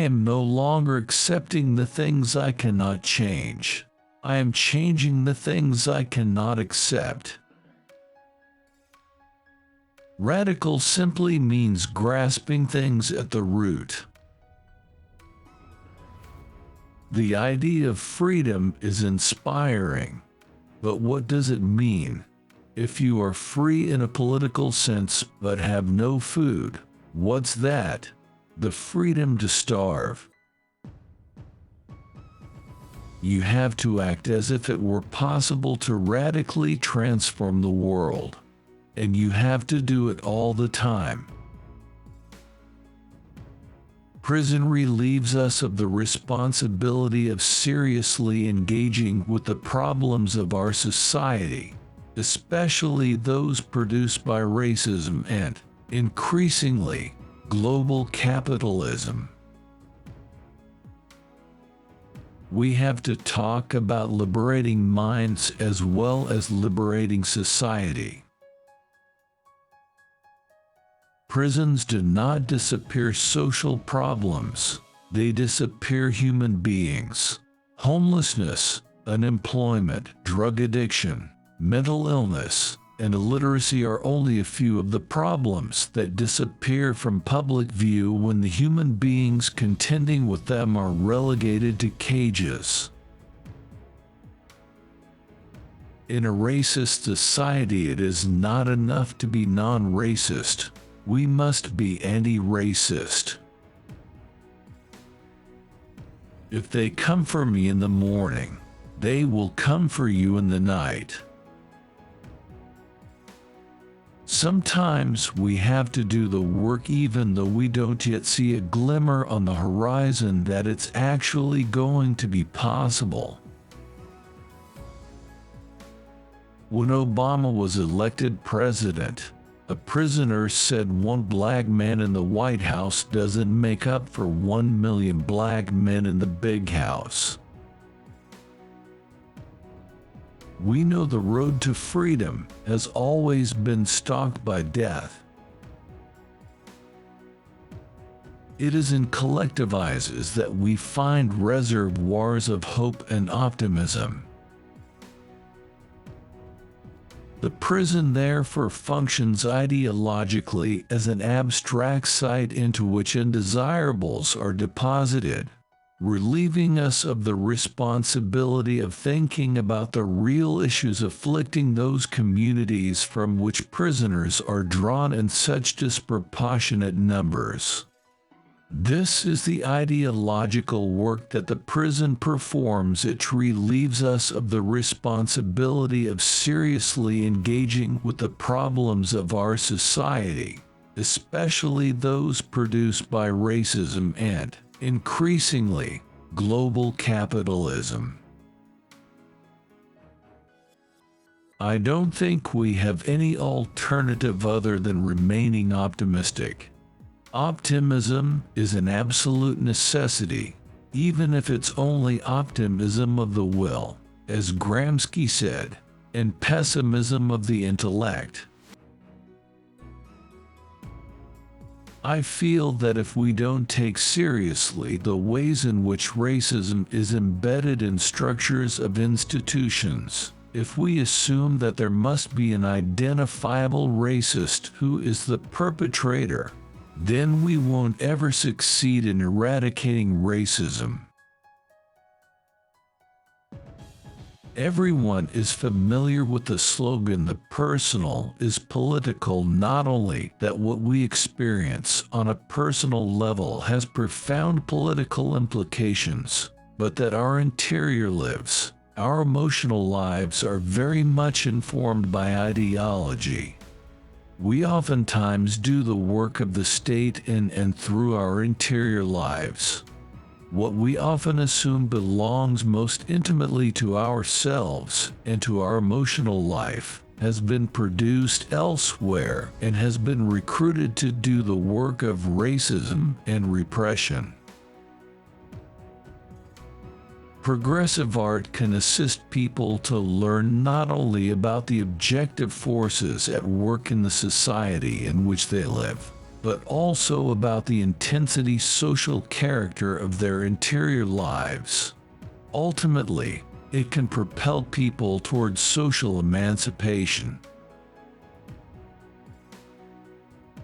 am no longer accepting the things I cannot change. I am changing the things I cannot accept. Radical simply means grasping things at the root. The idea of freedom is inspiring, but what does it mean? If you are free in a political sense but have no food, what's that? The freedom to starve. You have to act as if it were possible to radically transform the world, and you have to do it all the time. Prison relieves us of the responsibility of seriously engaging with the problems of our society, especially those produced by racism and, increasingly, global capitalism. We have to talk about liberating minds as well as liberating society. Prisons do not disappear social problems, they disappear human beings. Homelessness, unemployment, drug addiction, mental illness, and illiteracy are only a few of the problems that disappear from public view when the human beings contending with them are relegated to cages. In a racist society, it is not enough to be non-racist. We must be anti-racist. If they come for me in the morning, they will come for you in the night. Sometimes we have to do the work even though we don't yet see a glimmer on the horizon that it's actually going to be possible. When Obama was elected president, a prisoner said one black man in the White House doesn't make up for 1 million black men in the big house. We know the road to freedom has always been stalked by death. It is in collectivizes that we find reservoirs of hope and optimism. The prison therefore functions ideologically as an abstract site into which undesirables are deposited, relieving us of the responsibility of thinking about the real issues afflicting those communities from which prisoners are drawn in such disproportionate numbers. This is the ideological work that the prison performs. It relieves us of the responsibility of seriously engaging with the problems of our society, especially those produced by racism and, increasingly, global capitalism. I don't think we have any alternative other than remaining optimistic. Optimism is an absolute necessity, even if it's only optimism of the will, as Gramsci said, and pessimism of the intellect. I feel that if we don't take seriously the ways in which racism is embedded in structures of institutions, if we assume that there must be an identifiable racist who is the perpetrator, then we won't ever succeed in eradicating racism. Everyone is familiar with the slogan, "The personal is political," not only that what we experience on a personal level has profound political implications, but that our interior lives, our emotional lives are very much informed by ideology. We oftentimes do the work of the state in and through our interior lives. What we often assume belongs most intimately to ourselves and to our emotional life has been produced elsewhere and has been recruited to do the work of racism and repression. Progressive art can assist people to learn not only about the objective forces at work in the society in which they live, but also about the intensity social character of their interior lives. Ultimately, it can propel people towards social emancipation.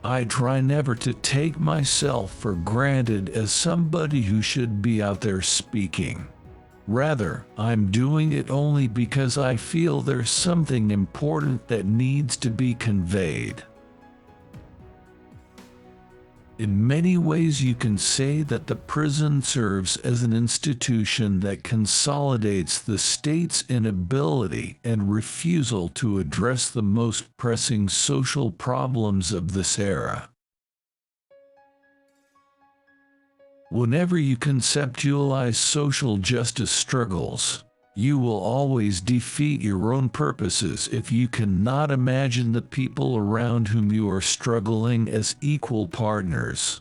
I try never to take myself for granted as somebody who should be out there speaking. Rather, I'm doing it only because I feel there's something important that needs to be conveyed. In many ways, you can say that the prison serves as an institution that consolidates the state's inability and refusal to address the most pressing social problems of this era. Whenever you conceptualize social justice struggles, you will always defeat your own purposes if you cannot imagine the people around whom you are struggling as equal partners.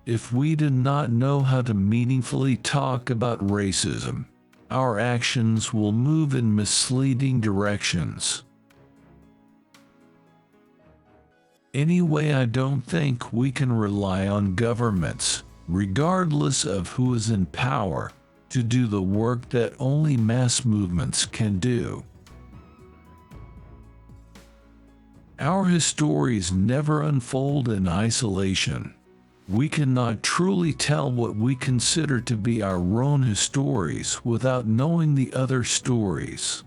If we do not know how to meaningfully talk about racism, our actions will move in misleading directions. Anyway, I don't think we can rely on governments, regardless of who is in power, to do the work that only mass movements can do. Our histories never unfold in isolation. We cannot truly tell what we consider to be our own histories without knowing the other stories.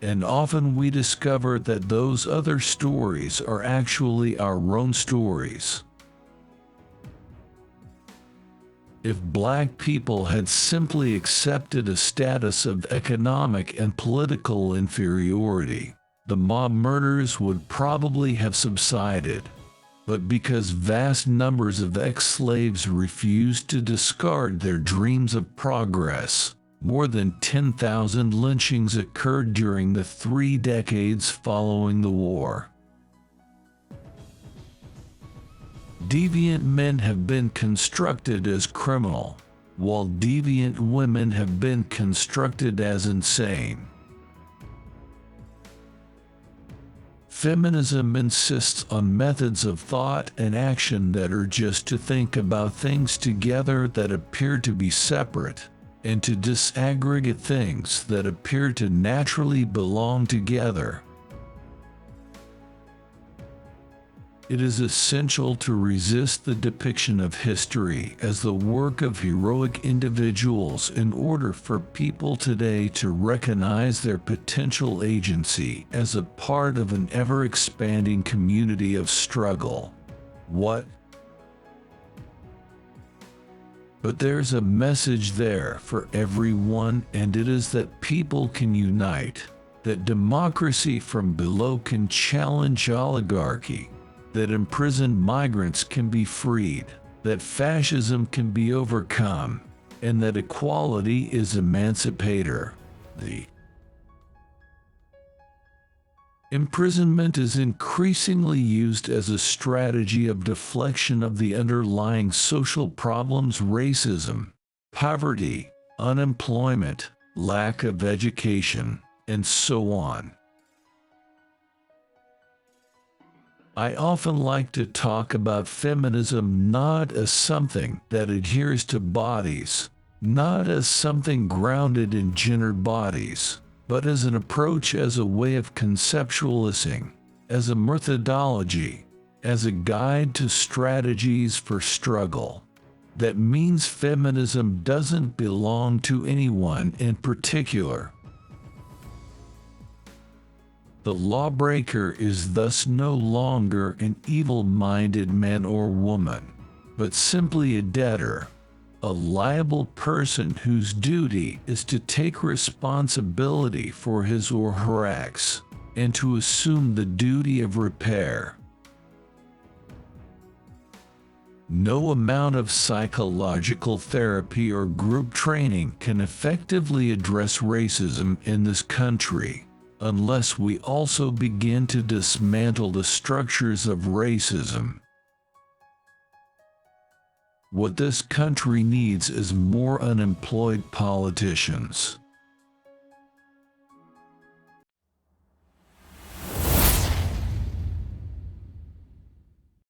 And often we discover that those other stories are actually our own stories. If Black people had simply accepted a status of economic and political inferiority, the mob murders would probably have subsided. But because vast numbers of ex-slaves refused to discard their dreams of progress, more than 10,000 lynchings occurred during the 3 decades following the war. Deviant men have been constructed as criminal, while deviant women have been constructed as insane. Feminism insists on methods of thought and action that are just to think about things together that appear to be separate, and to disaggregate things that appear to naturally belong together. It is essential to resist the depiction of history as the work of heroic individuals in order for people today to recognize their potential agency as a part of an ever-expanding community of struggle. But there's a message there for everyone, and it is that people can unite, that democracy from below can challenge oligarchy, that imprisoned migrants can be freed, that fascism can be overcome, and that equality is emancipator. The imprisonment is increasingly used as a strategy of deflection of the underlying social problems: racism, poverty, unemployment, lack of education, and so on. I often like to talk about feminism not as something that adheres to bodies, not as something grounded in gendered bodies, but as an approach, as a way of conceptualizing, as a methodology, as a guide to strategies for struggle. That means feminism doesn't belong to anyone in particular. The lawbreaker is thus no longer an evil-minded man or woman, but simply a debtor, a liable person whose duty is to take responsibility for his or her acts, and to assume the duty of repair. No amount of psychological therapy or group training can effectively address racism in this country, unless we also begin to dismantle the structures of racism. What this country needs is more unemployed politicians.